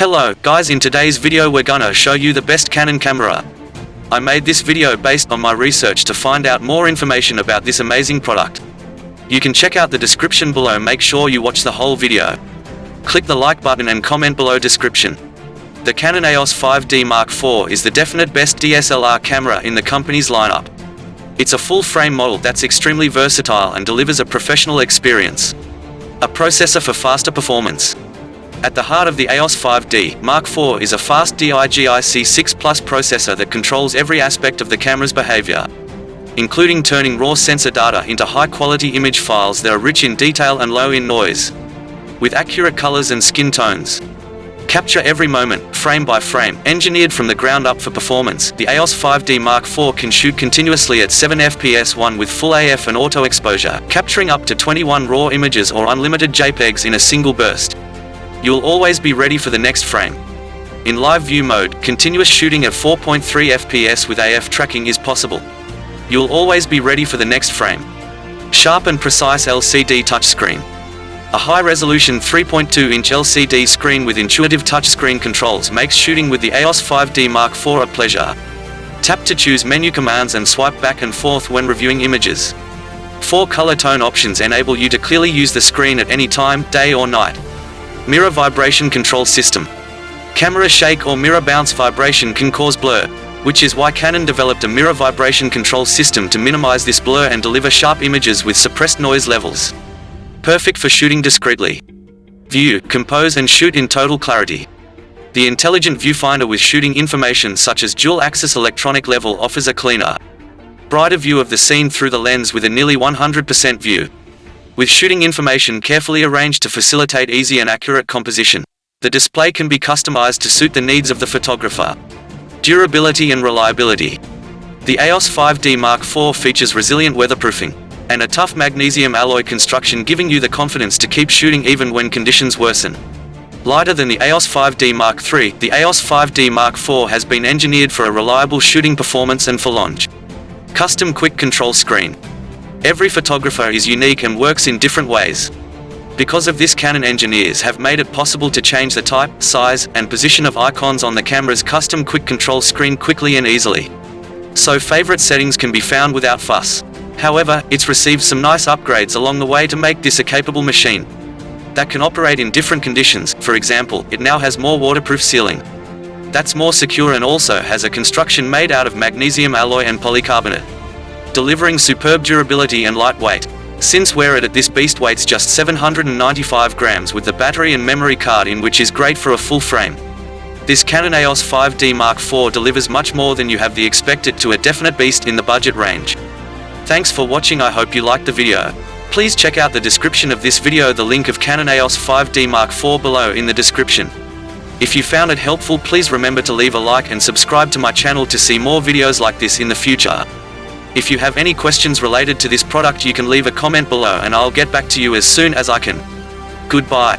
Hello, guys, in today's video we're gonna show you the best Canon camera. I made this video based on my research to find out more information about this amazing product. You can check out the description below. Make sure you watch the whole video. Click the like button and comment below description. The Canon EOS 5D Mark IV is the definite best DSLR camera in the company's lineup. It's a full-frame model that's extremely versatile and delivers a professional experience. A processor for faster performance. At the heart of the EOS 5D Mark IV is a fast DIGIC 6+ processor that controls every aspect of the camera's behavior, including turning raw sensor data into high-quality image files that are rich in detail and low in noise, with accurate colors and skin tones. Capture every moment, frame by frame. Engineered from the ground up for performance, the EOS 5D Mark IV can shoot continuously at 7 fps with full AF and auto exposure, capturing up to 21 raw images or unlimited JPEGs in a single burst. You'll always be ready for the next frame. In live view mode, continuous shooting at 4.3 fps with AF tracking is possible. You'll always be ready for the next frame. Sharp and precise LCD touchscreen. A high-resolution 3.2-inch LCD screen with intuitive touchscreen controls makes shooting with the EOS 5D Mark IV a pleasure. Tap to choose menu commands and swipe back and forth when reviewing images. 4 color tone options enable you to clearly use the screen at any time, day or night. Mirror vibration control system. Camera shake or mirror bounce vibration can cause blur, which is why Canon developed a mirror vibration control system to minimize this blur and deliver sharp images with suppressed noise levels. Perfect for shooting discreetly. View, compose and shoot in total clarity. The intelligent viewfinder with shooting information such as dual-axis electronic level offers a cleaner, brighter view of the scene through the lens with a nearly 100% view. With shooting information carefully arranged to facilitate easy and accurate composition, the display can be customized to suit the needs of the photographer. Durability and reliability. The EOS 5D Mark IV features resilient weatherproofing and a tough magnesium alloy construction, giving you the confidence to keep shooting even when conditions worsen. Lighter than the EOS 5D Mark III, the EOS 5D Mark IV has been engineered for a reliable shooting performance and for launch. Custom quick control screen. Every photographer is unique and works in different ways. Because of this, Canon engineers have made it possible to change the type, size, and position of icons on the camera's custom quick control screen quickly and easily, so favorite settings can be found without fuss. However, it's received some nice upgrades along the way to make this a capable machine that can operate in different conditions. For example, it now has more waterproof sealing that's more secure and also has a construction made out of magnesium alloy and polycarbonate, delivering superb durability and lightweight. Since wear it at this beast weighs just 795 grams with the battery and memory card in, which is great for a full frame. This Canon EOS 5D Mark IV delivers much more than you have the expected to a definite beast in the budget range. Thanks for watching. I hope you liked the video. Please check out the description of this video, the link of Canon EOS 5D Mark IV below in the description. If you found it helpful, please remember to leave a like and subscribe to my channel to see more videos like this in the future. If you have any questions related to this product, you can leave a comment below and I'll get back to you as soon as I can. Goodbye.